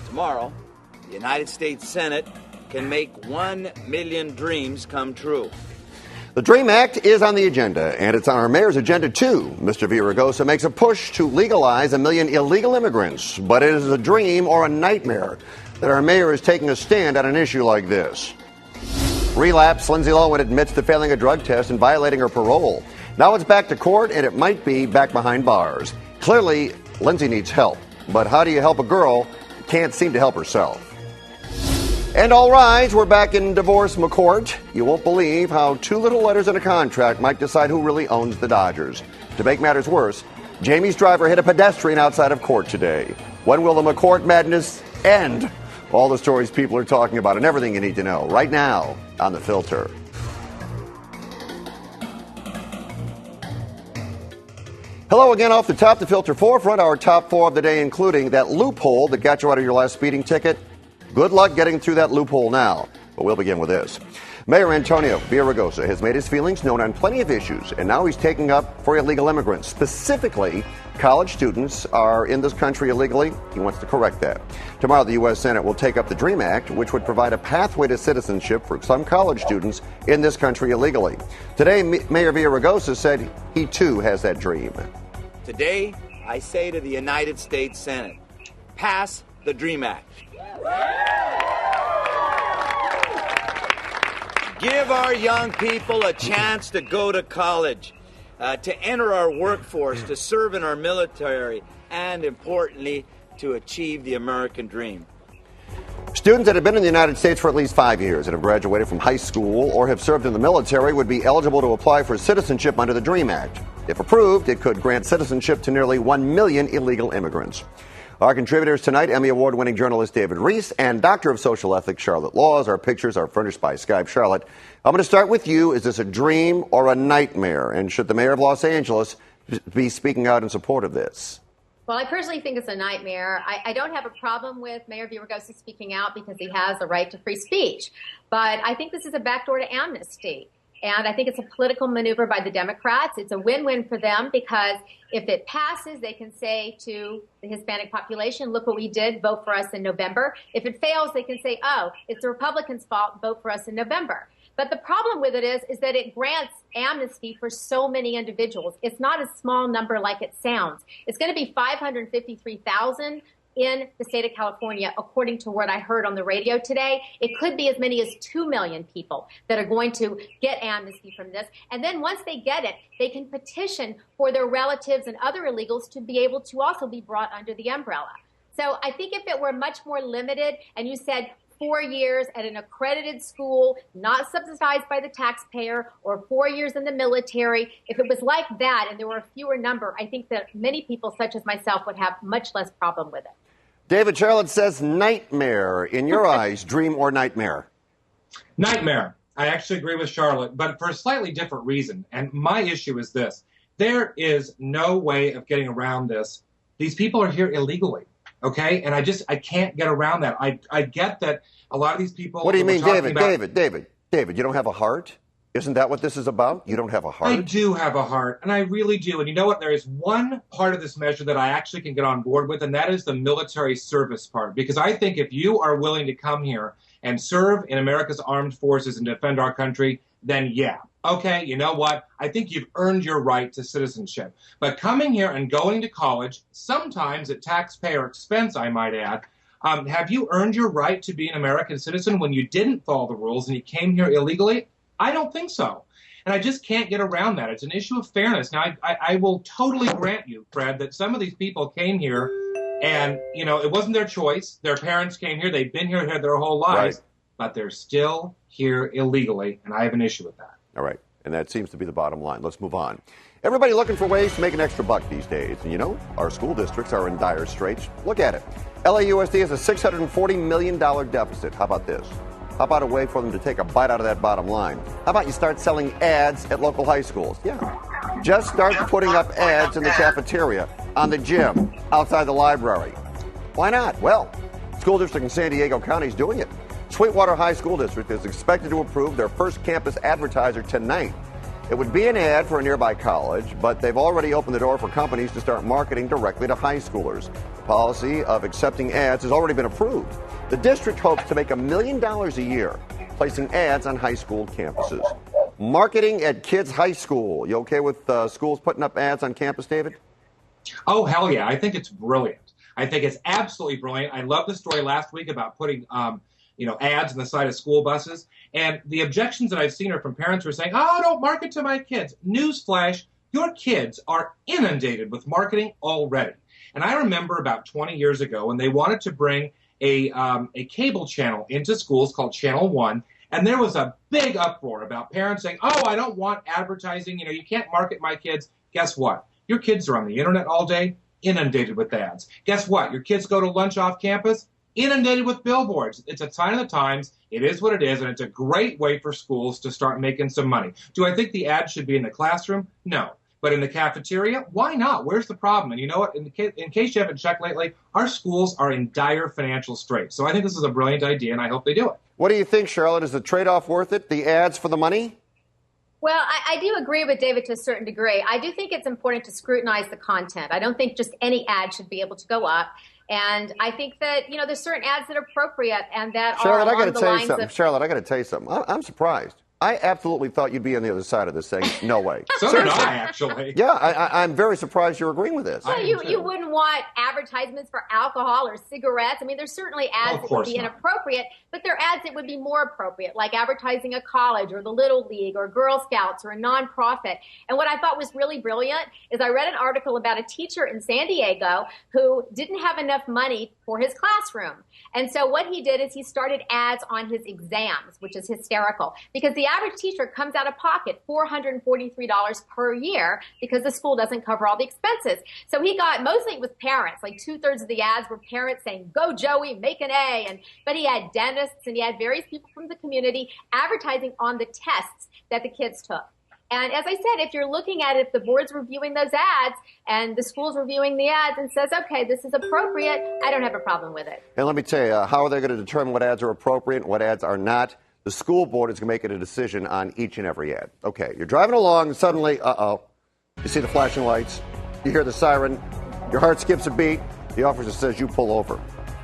Tomorrow, the United States Senate can make 1 million dreams come true. The DREAM Act is on the agenda, and it's on our mayor's agenda, too. Mr. Villaraigosa makes a push to legalize 1 million illegal immigrants, but it is a dream or a nightmare that our mayor is taking a stand on an issue like this. Relapse, Lindsay Lohan admits to failing a drug test and violating her parole. Now it's back to court, and it might be back behind bars. Clearly, Lindsay needs help, but how do you help a girl who can't seem to help herself? And all rise, we're back in divorce McCourt. You won't believe how 2 little letters in a contract might decide who really owns the Dodgers. To make matters worse, Jamie's driver hit a pedestrian outside of court today. When will the McCourt madness end? All the stories people are talking about and everything you need to know right now on The Filter. Hello again off the top, The Filter forefront, our top 4 of the day, including that loophole that got you out of your last speeding ticket. Good luck getting through that loophole now, but we'll begin with this. Mayor Antonio Villaraigosa has made his feelings known on plenty of issues, and now he's taking up for illegal immigrants. Specifically, college students are in this country illegally. He wants to correct that. Tomorrow, the U.S. Senate will take up the DREAM Act, which would provide a pathway to citizenship for some college students in this country illegally. Today, Mayor Villaraigosa said he, too, has that dream. Today, I say to the United States Senate, pass the DREAM Act. Give our young people a chance to go to college, to enter our workforce, to serve in our military, and importantly, to achieve the American dream. Students that have been in the United States for at least 5 years and have graduated from high school or have served in the military would be eligible to apply for citizenship under the DREAM Act. If approved, it could grant citizenship to nearly 1 million illegal immigrants. Our contributors tonight, Emmy Award-winning journalist David Reese and Doctor of Social Ethics Charlotte Laws. Our pictures are furnished by Skype. Charlotte, I'm going to start with you. Is this a dream or a nightmare? And should the mayor of Los Angeles be speaking out in support of this? Well, I personally think it's a nightmare. I don't have a problem with Mayor Villaraigosa speaking out because he has the right to free speech. But I think this is a backdoor to amnesty. And I think it's a political maneuver by the Democrats. It's a win-win for them because if it passes, they can say to the Hispanic population, look what we did, vote for us in November. If it fails, they can say, oh, it's the Republicans' fault, vote for us in November. But the problem with it is that it grants amnesty for so many individuals. It's not a small number like it sounds. It's going to be 553,000 in the state of California, according to what I heard on the radio today. It could be as many as 2 million people that are going to get amnesty from this. And then once they get it, they can petition for their relatives and other illegals to be able to also be brought under the umbrella. So I think if it were much more limited and you said 4 years at an accredited school, not subsidized by the taxpayer, or 4 years in the military, if it was like that and there were a fewer number, I think that many people such as myself would have much less problem with it. David, Charlotte says nightmare. In your eyes, dream or nightmare? Nightmare. I actually agree with Charlotte, but for a slightly different reason. And my issue is this. There is no way of getting around this. These people are here illegally, okay? And I can't get around that. I get that a lot of these people... What do you mean, David, you don't have a heart? Isn't that what this is about? You don't have a heart? I do have a heart, and I really do. And you know what? There is one part of this measure that I actually can get on board with, and that is the military service part. Because I think if you are willing to come here and serve in America's armed forces and defend our country, then yeah. Okay, you know what? I think you've earned your right to citizenship. But coming here and going to college, sometimes at taxpayer expense, I might add, have you earned your right to be an American citizen when you didn't follow the rules and you came here illegally? I don't think so. And I just can't get around that. It's an issue of fairness. Now, I will totally grant you, Fred, that some of these people came here and, you know, it wasn't their choice. Their parents came here. They've been here their whole lives. Right. But they're still here illegally, and I have an issue with that. All right. And that seems to be the bottom line. Let's move on. Everybody looking for ways to make an extra buck these days. And, you know, our school districts are in dire straits. Look at it. LAUSD has a $640 million deficit. How about this? How about a way for them to take a bite out of that bottom line? How about you start selling ads at local high schools? Yeah. Just start putting up ads in the cafeteria, on the gym, outside the library. Why not? Well, school district in San Diego County is doing it. Sweetwater High School District is expected to approve their first campus advertiser tonight. It would be an ad for a nearby college, but they've already opened the door for companies to start marketing directly to high schoolers. The policy of accepting ads has already been approved. The district hopes to make $1 million a year placing ads on high school campuses. Marketing at kids' high school. You okay with schools putting up ads on campus, David? Oh, hell yeah. I think it's brilliant. I think it's absolutely brilliant. I love the story last week about putting ads on the side of school buses. And the objections that I've seen are from parents who are saying, oh, don't market to my kids. Newsflash, your kids are inundated with marketing already. And I remember about 20 years ago when they wanted to bring a cable channel into schools called Channel 1. And there was a big uproar about parents saying, oh, I don't want advertising. You can't market my kids. Guess what? Your kids are on the internet all day, inundated with ads. Guess what? Your kids go to lunch off campus, inundated with billboards. It's a sign of the times. It is what it is, and it's a great way for schools to start making some money. Do I think the ad should be in the classroom? No. But in the cafeteria? Why not? Where's the problem? And you know what? In case you haven't checked lately, our schools are in dire financial straits. So I think this is a brilliant idea, and I hope they do it. What do you think, Charlotte? Is the trade-off worth it? The ads for the money? Well, I do agree with David to a certain degree. I do think it's important to scrutinize the content. I don't think just any ad should be able to go up. And I think that, there's certain ads that are appropriate and that Charlotte, are along the lines of... Charlotte, I got to tell you something. I'm surprised. I absolutely thought you'd be on the other side of this saying, no way. So did I, actually. Yeah, I'm very surprised you're agreeing with this. Well, you wouldn't want advertisements for alcohol or cigarettes. I mean, there's certainly ads that would be inappropriate, but there are ads that would be more appropriate, like advertising a college or the Little League or Girl Scouts or a nonprofit. And what I thought was really brilliant is I read an article about a teacher in San Diego who didn't have enough money for his classroom. And so what he did is he started ads on his exams, which is hysterical, because the average teacher comes out of pocket $443 per year because the school doesn't cover all the expenses. So he got, mostly it was parents, like 2/3 of the ads were parents saying, go Joey, make an A. But he had dentists and he had various people from the community advertising on the tests that the kids took. And as I said, if you're looking at it, if the board's reviewing those ads and the school's reviewing the ads and says, okay, this is appropriate, I don't have a problem with it. And let me tell you, how are they going to determine what ads are appropriate and what ads are not? The school board is going to make it a decision on each and every ad. Okay, you're driving along and suddenly, you see the flashing lights, you hear the siren, your heart skips a beat, the officer says you pull over.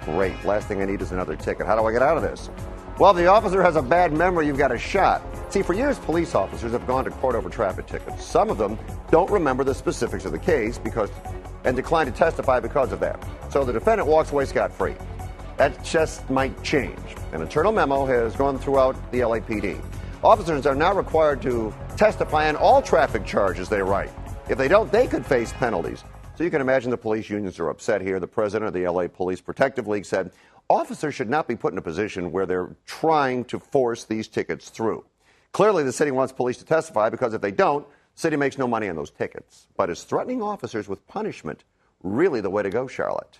Great, last thing I need is another ticket. How do I get out of this? Well, the officer has a bad memory, you've got a shot. See, for years, police officers have gone to court over traffic tickets. Some of them don't remember the specifics of the case and decline to testify because of that. So the defendant walks away scot-free. That just might change. An internal memo has gone throughout the LAPD. Officers are now required to testify on all traffic charges they write. If they don't, they could face penalties. So you can imagine the police unions are upset here. The president of the LA Police Protective League said officers should not be put in a position where they're trying to force these tickets through. Clearly, the city wants police to testify because if they don't, the city makes no money on those tickets. But is threatening officers with punishment really the way to go, Charlotte?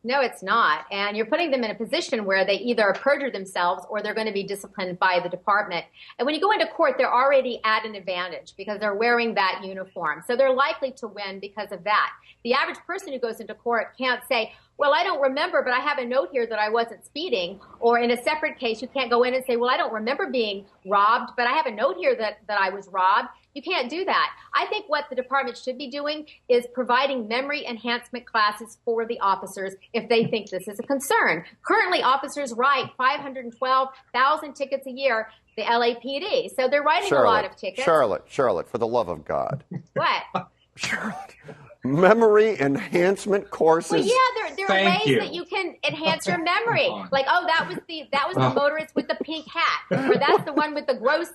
No, it's not. And you're putting them in a position where they either perjure themselves or they're going to be disciplined by the department. And when you go into court, they're already at an advantage because they're wearing that uniform. So they're likely to win because of that. The average person who goes into court can't say, well, I don't remember, but I have a note here that I wasn't speeding. Or in a separate case, you can't go in and say, well, I don't remember being robbed, but I have a note here that I was robbed. You can't do that. I think what the department should be doing is providing memory enhancement classes for the officers if they think this is a concern. Currently, officers write 512,000 tickets a year, the LAPD. So they're writing a lot of tickets. Charlotte, for the love of God. What? Charlotte. Memory enhancement courses. Well, yeah, there are ways that you can enhance your memory. Like, oh, that was the motorist with the pink hat, or that's the one with the gross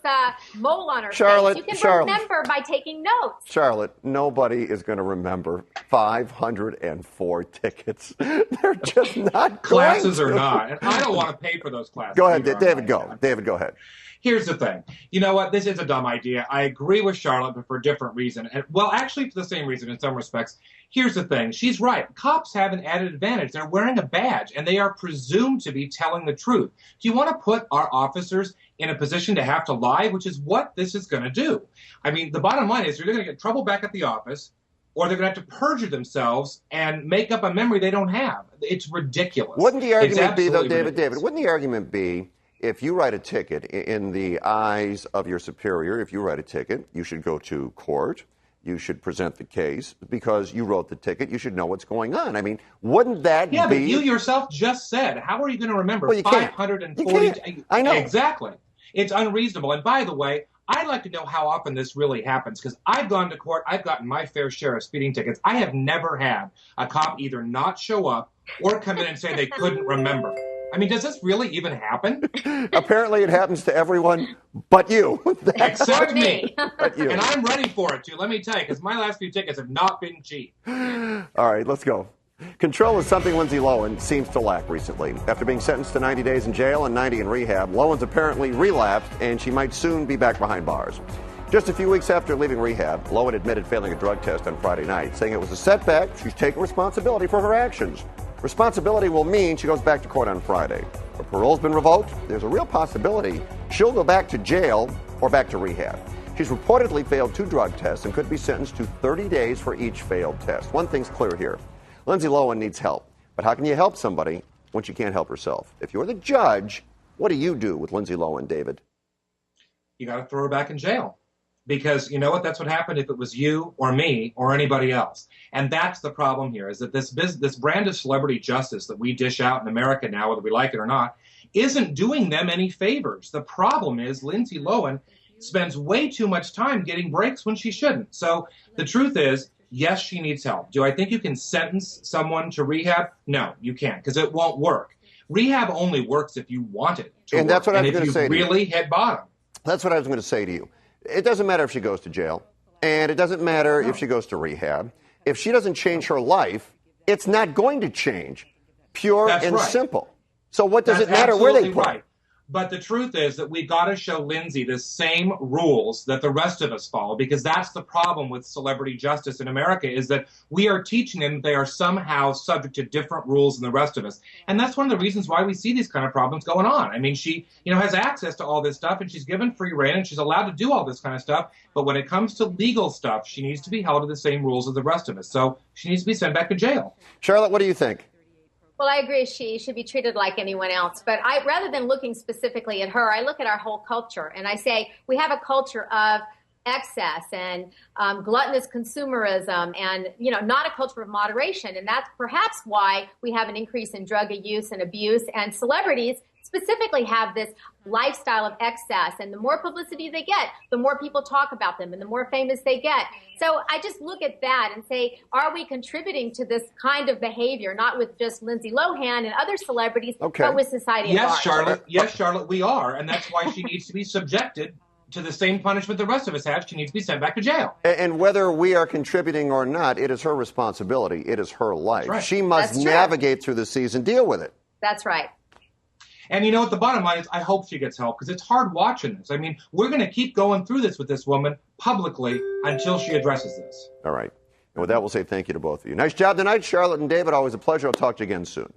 mole on her face. You can remember by taking notes. Charlotte, nobody is going to remember 504 tickets. They're just not classes or not, and I don't want to pay for those classes. Go ahead, David. David, go ahead. Here's the thing. You know what? This is a dumb idea. I agree with Charlotte, but for a different reason. Well, actually, for the same reason in some respects. Here's the thing. She's right. Cops have an added advantage. They're wearing a badge, and they are presumed to be telling the truth. Do you want to put our officers in a position to have to lie, which is what this is going to do? I mean, the bottom line is they're going to get trouble back at the office, or they're going to have to perjure themselves and make up a memory they don't have. It's ridiculous. Wouldn't the argument be, though, David, wouldn't the argument be, if you write a ticket in the eyes of your superior, if you write a ticket, you should go to court. You should present the case because you wrote the ticket. You should know what's going on. I mean, wouldn't that be... Yeah, but you yourself just said, how are you going to remember well, you 540... You can't. I know. Exactly. It's unreasonable. And by the way, I'd like to know how often this really happens because I've gone to court. I've gotten my fair share of speeding tickets. I have never had a cop either not show up or come in and say they couldn't remember. I mean, does this really even happen? Apparently it happens to everyone but you. Except me. But you. And I'm ready for it, too, let me tell you, because my last few tickets have not been cheap. All right, let's go. Control is something Lindsay Lohan seems to lack recently. After being sentenced to 90 days in jail and 90 in rehab, Lohan's apparently relapsed, and she might soon be back behind bars. Just a few weeks after leaving rehab, Lohan admitted failing a drug test on Friday night, saying it was a setback. She's taking responsibility for her actions. Responsibility will mean she goes back to court on Friday. Her parole's been revoked. There's a real possibility she'll go back to jail or back to rehab. She's reportedly failed 2 drug tests and could be sentenced to 30 days for each failed test. One thing's clear here. Lindsay Lohan needs help. But how can you help somebody when she can't help herself? If you're the judge, what do you do with Lindsay Lohan, David? You got to throw her back in jail. Because you know what? That's what happened if it was you or me or anybody else. And that's the problem here, is that this brand of celebrity justice that we dish out in America now, whether we like it or not, isn't doing them any favors. The problem is Lindsay Lohan spends way too much time getting breaks when she shouldn't. So the truth is, yes, she needs help. Do I think you can sentence someone to rehab? No, you can't, because it won't work. Rehab only works if you want it to and work. That's what I was going to say to you. Really hit bottom. That's what I was going to say to you. It doesn't matter if she goes to jail, and it doesn't matter if she goes to rehab. If she doesn't change her life, it's not going to change. Pure That's and right. simple. So what does it matter where they put her? Right. But the truth is that we've got to show Lindsay the same rules that the rest of us follow, because that's the problem with celebrity justice in America, is that we are teaching them they are somehow subject to different rules than the rest of us. And that's one of the reasons why we see these kind of problems going on. I mean, she, has access to all this stuff, and she's given free rein, and she's allowed to do all this kind of stuff. But when it comes to legal stuff, she needs to be held to the same rules as the rest of us. So she needs to be sent back to jail. Charlotte, what do you think? Well, I agree. She should be treated like anyone else. But rather than looking specifically at her, I look at our whole culture and I say we have a culture of excess and gluttonous consumerism and, not a culture of moderation. And that's perhaps why we have an increase in drug use and abuse, and celebrities specifically have this lifestyle of excess. And the more publicity they get, the more people talk about them and the more famous they get. So I just look at that and say, are we contributing to this kind of behavior, not with just Lindsay Lohan and other celebrities, but with society at large? Yes, Charlotte, we are. And that's why she needs to be subjected to the same punishment the rest of us have. She needs to be sent back to jail. And whether we are contributing or not, it is her responsibility. It is her life. Right. She must navigate through the season, deal with it. That's right. And you know what? The bottom line is I hope she gets help, because it's hard watching this. I mean, we're going to keep going through this with this woman publicly until she addresses this. All right. And with that, we'll say thank you to both of you. Nice job tonight, Charlotte and David. Always a pleasure. I'll talk to you again soon.